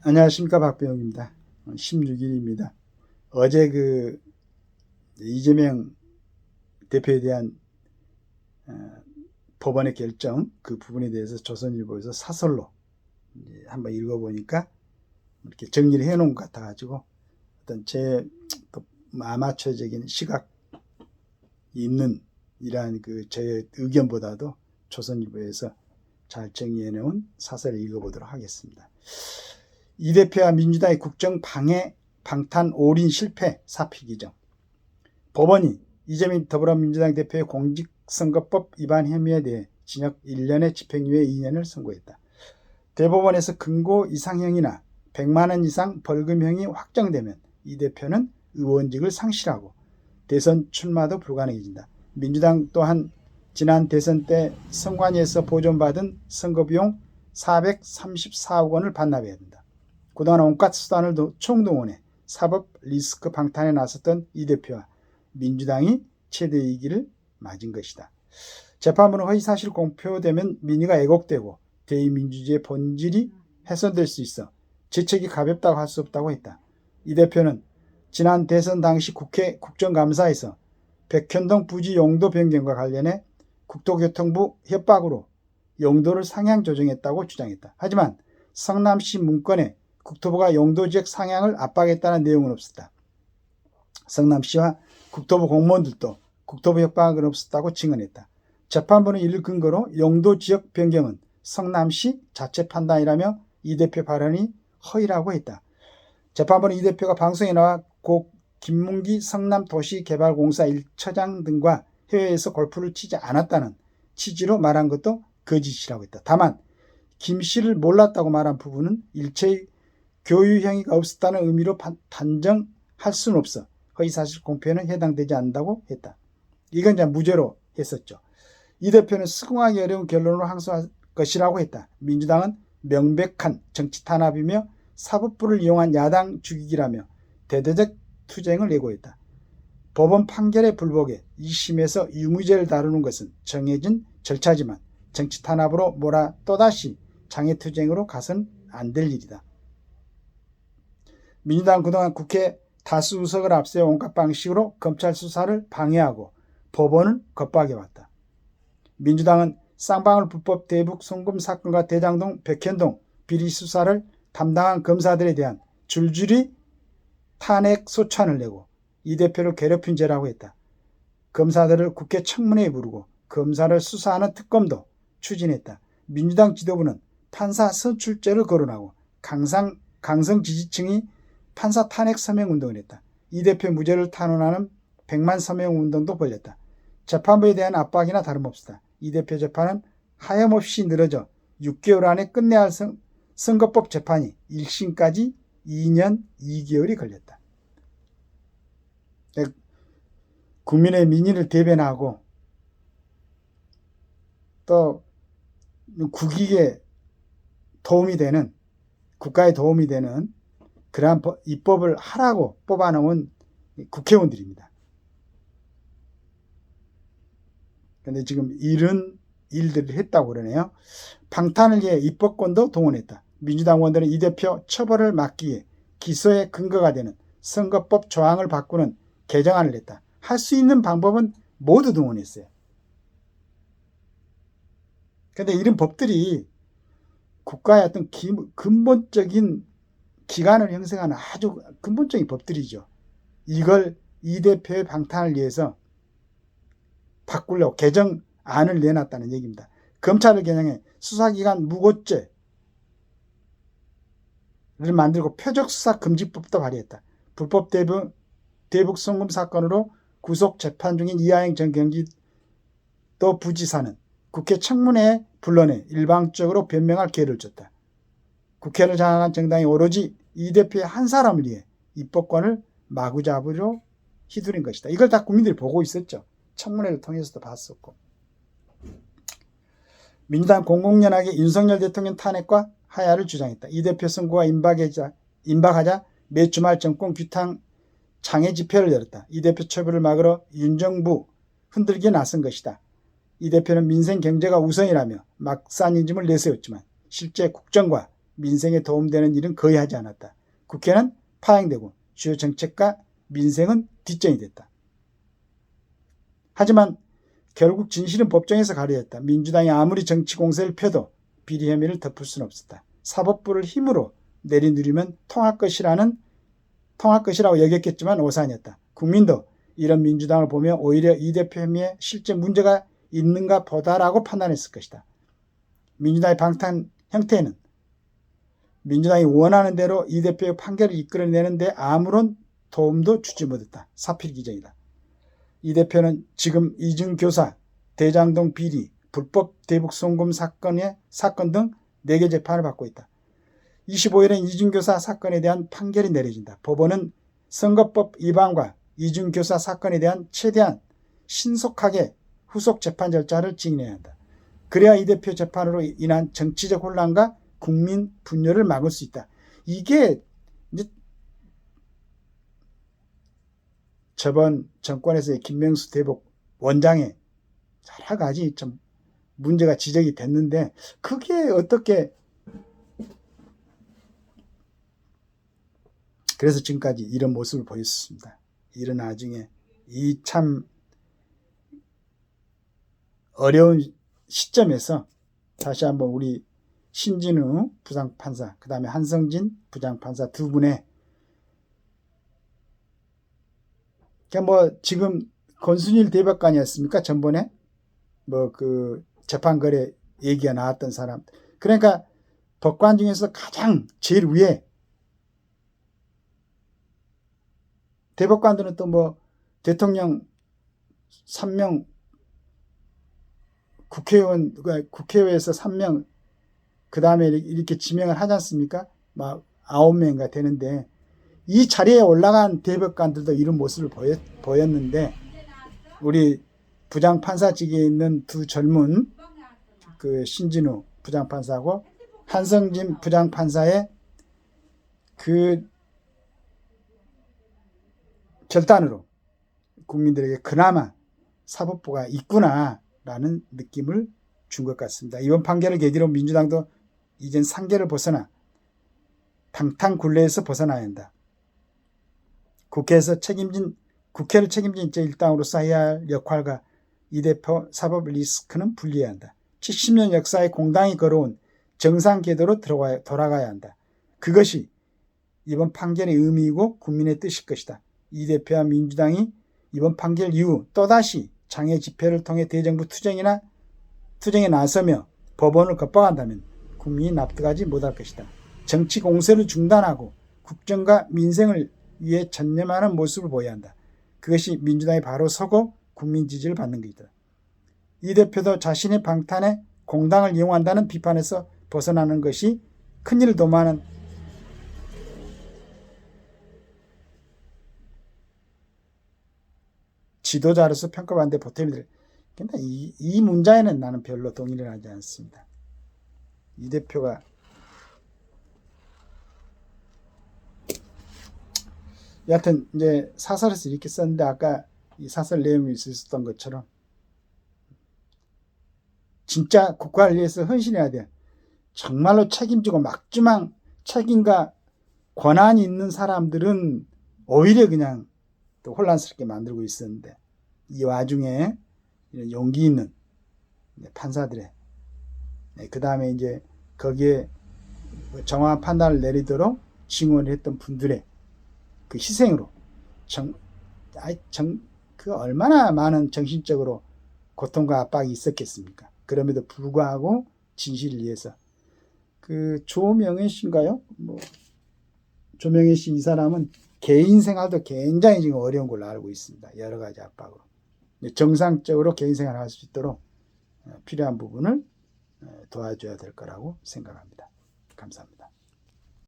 안녕하십니까, 박병입니다. 16일입니다. 어제 이재명 대표에 대한 법원의 결정 그 부분에 대해서 조선일보에서 사설로 한번 읽어보니까 이렇게 정리를 해놓은 것 같아가지고 어떤 제 아마추어적인 시각이 있는 이러한 제 의견보다도 조선일보에서 잘 정리해놓은 사설을 읽어보도록 하겠습니다. 이 대표와 민주당의 국정 방탄 올인 실패 사피 규정. 법원이 이재명 더불어민주당 대표의 공직선거법 위반 혐의에 대해 징역 1년에 집행유예 2년을 선고했다. 대법원에서 금고 이상형이나 100만 원 이상 벌금형이 확정되면 이 대표는 의원직을 상실하고 대선 출마도 불가능해진다. 민주당 또한 지난 대선 때 선관위에서 보존받은 선거비용 434억 원을 반납해야 된다. 그동안 온갖 수단을 총동원해 사법 리스크 방탄에 나섰던 이 대표와 민주당이 최대 위기를 맞은 것이다. 재판부는 허위사실 공표되면 민의가 왜곡되고 대의민주주의의 본질이 훼손될 수 있어 죄책이 가볍다고 할 수 없다고 했다. 이 대표는 지난 대선 당시 국회 국정감사에서 백현동 부지 용도 변경과 관련해 국토교통부 협박으로 용도를 상향 조정했다고 주장했다. 하지만 성남시 문건에 국토부가 용도지역 상향을 압박했다는 내용은 없었다. 성남시와 국토부 공무원들도 국토부 협박은 없었다고 증언했다. 재판부는 이를 근거로 용도지역 변경은 성남시 자체 판단이라며 이 대표 발언이 허위라고 했다. 재판부는 이 대표가 방송에 나와 고 김문기 성남도시개발공사 1처장 등과 해외에서 골프를 치지 않았다는 취지로 말한 것도 거짓이라고 했다. 다만 김 씨를 몰랐다고 말한 부분은 일체의 교유 행위가 없었다는 의미로 단정할 수는 없어 허위사실 공표에는 해당되지 않는다고 했다. 이건 이제 무죄로 했었죠. 이 대표는 수긍하기 어려운 결론으로 항소할 것이라고 했다. 민주당은 명백한 정치 탄압이며 사법부를 이용한 야당 죽이기라며 대대적 투쟁을 예고했다. 법원 판결에 불복해 2심에서 유무죄를 다루는 것은 정해진 절차지만 정치 탄압으로 또다시 장애투쟁으로 가선 안 될 일이다. 민주당은 그동안 국회 다수 의석을 앞세워 온갖 방식으로 검찰 수사를 방해하고 법원을 겁박해왔다. 민주당은 쌍방울 불법 대북 송금 사건과 대장동, 백현동 비리 수사를 담당한 검사들에 대한 줄줄이 탄핵 소찬을 내고 이 대표를 괴롭힌 죄라고 했다. 검사들을 국회 청문회에 부르고 검사를 수사하는 특검도 추진했다. 민주당 지도부는 판사 선출제를 거론하고 강성 지지층이 판사 탄핵 서명운동을 했다. 이 대표 무죄를 탄원하는 100만 서명운동도 벌였다. 재판부에 대한 압박이나 다름없었다. 이 대표 재판은 하염없이 늘어져 6개월 안에 끝내야 할 선거법 재판이 1심까지 2년 2개월이 걸렸다. 국민의 민의를 대변하고 또 국익에 도움이 되는, 국가에 도움이 되는 그러한 입법을 하라고 뽑아놓은 국회의원들입니다. 그런데 지금 이런 일들을 했다고 그러네요. 방탄을 위해 입법권도 동원했다. 민주당 의원들은 이 대표 처벌을 막기 위해 기소의 근거가 되는 선거법 조항을 바꾸는 개정안을 냈다. 할 수 있는 방법은 모두 동원했어요. 그런데 이런 법들이 국가의 어떤 근본적인 기관을 형성하는 아주 근본적인 법들이죠. 이걸 이 대표의 방탄을 위해서 바꾸려고 개정안을 내놨다는 얘기입니다. 검찰을 개정해 수사기관 무고죄를 만들고 표적수사금지법도 발의했다. 불법 대북 송금 사건으로 구속 재판 중인 이하영 전 경기도 부지사는 국회 청문회에 불러내 일방적으로 변명할 기회를 줬다. 국회를 장악한 정당이 오로지 이 대표의 한 사람을 위해 입법권을 마구잡이로 휘두른 것이다. 이걸 다 국민들이 보고 있었죠. 청문회를 통해서도 봤었고. 민주당 공공연하게 윤석열 대통령 탄핵과 하야를 주장했다. 이 대표 선거가 임박하자 매 주말 정권 규탄 장애 집회를 열었다. 이 대표 처벌을 막으러 윤 정부 흔들기에 나선 것이다. 이 대표는 민생 경제가 우선이라며 막산이즘을 내세웠지만 실제 국정과 민생에 도움되는 일은 거의 하지 않았다. 국회는 파행되고 주요 정책과 민생은 뒷전이 됐다. 하지만 결국 진실은 법정에서 가려졌다. 민주당이 아무리 정치 공세를 펴도 비리 혐의를 덮을 수는 없었다. 사법부를 힘으로 내리누리면 통할 것이라고 여겼겠지만 오산이었다. 국민도 이런 민주당을 보며 오히려 이 대표 혐의에 실제 문제가 있는가 보다라고 판단했을 것이다. 민주당의 방탄 형태는 민주당이 원하는 대로 이 대표의 판결을 이끌어내는데 아무런 도움도 주지 못했다. 사필기정이다. 이 대표는 지금 이준교사, 대장동 비리, 불법 대북 송금 사건 등 4개 재판을 받고 있다. 25일엔 이준교사 사건에 대한 판결이 내려진다. 법원은 선거법 위반과 이준교사 사건에 대한 최대한 신속하게 후속 재판 절차를 진행해야 한다. 그래야 이 대표 재판으로 인한 정치적 혼란과 국민 분열을 막을 수 있다. 이게 이제 저번 정권에서의 김명수 대북 원장의 여러 가지 좀 문제가 지적이 됐는데 그게 어떻게 그래서 지금까지 이런 모습을 보였습니다. 이런 나중에 이 참 어려운 시점에서 다시 한번 우리 신진우 부장판사 그 다음에 한성진 부장판사 두 분의 뭐 지금 권순일 대법관이었습니까? 전번에 뭐 그 재판거래 얘기가 나왔던 사람. 그러니까 법관 중에서 가장 제일 위에 대법관들은 또 뭐 대통령 3명 국회의원에서 3명 그 다음에 이렇게 지명을 하지 않습니까? 막 9명인가 되는데 이 자리에 올라간 대법관들도 이런 모습을 보였는데 우리 부장판사직에 있는 두 젊은 그 신진우 부장판사하고 한성진 부장판사의 그 결단으로 국민들에게 그나마 사법부가 있구나라는 느낌을 준 것 같습니다. 이번 판결을 계기로 민주당도 이젠 상계를 벗어나 당탕 굴레에서 벗어나야 한다. 국회를 책임진 제1당으로서 해야 할 역할과 이 대표 사법 리스크는 분리해야 한다. 70년 역사의 공당이 걸어온 정상 궤도로 돌아가야 한다. 그것이 이번 판결의 의미이고 국민의 뜻일 것이다. 이 대표와 민주당이 이번 판결 이후 또다시 장애 집회를 통해 대정부 투쟁에 나서며 법원을 겁박한다면 국민이 납득하지 못할 것이다. 정치 공세를 중단하고 국정과 민생을 위해 전념하는 모습을 보여야 한다. 그것이 민주당이 바로 서고 국민 지지를 받는 것이다. 이 대표도 자신의 방탄에 공당을 이용한다는 비판에서 벗어나는 것이 큰일을 도모하는 지도자로서 평가받는데 보탬이 될. 근데 이 문자에는 나는 별로 동의를 하지 않습니다. 이 대표가 여하튼 이제 사설에서 이렇게 썼는데 아까 이 사설 내용이 있었던 것처럼 진짜 국가를 위해서 헌신해야 돼. 정말로 책임지고 막중한 책임과 권한이 있는 사람들은 오히려 그냥 또 혼란스럽게 만들고 있었는데 이 와중에 이런 용기 있는 판사들의 그 다음에 이제 거기에 정확한 판단을 내리도록 증언을 했던 분들의 그 희생으로 그 얼마나 많은 정신적으로 고통과 압박이 있었겠습니까? 그럼에도 불구하고 진실을 위해서 그 조명혜 씨인가요? 조명혜 씨 이 사람은 개인 생활도 굉장히 지금 어려운 걸로 알고 있습니다. 여러 가지 압박으로. 정상적으로 개인 생활을 할 수 있도록 필요한 부분을 도와줘야 될 거라고 생각합니다. 감사합니다.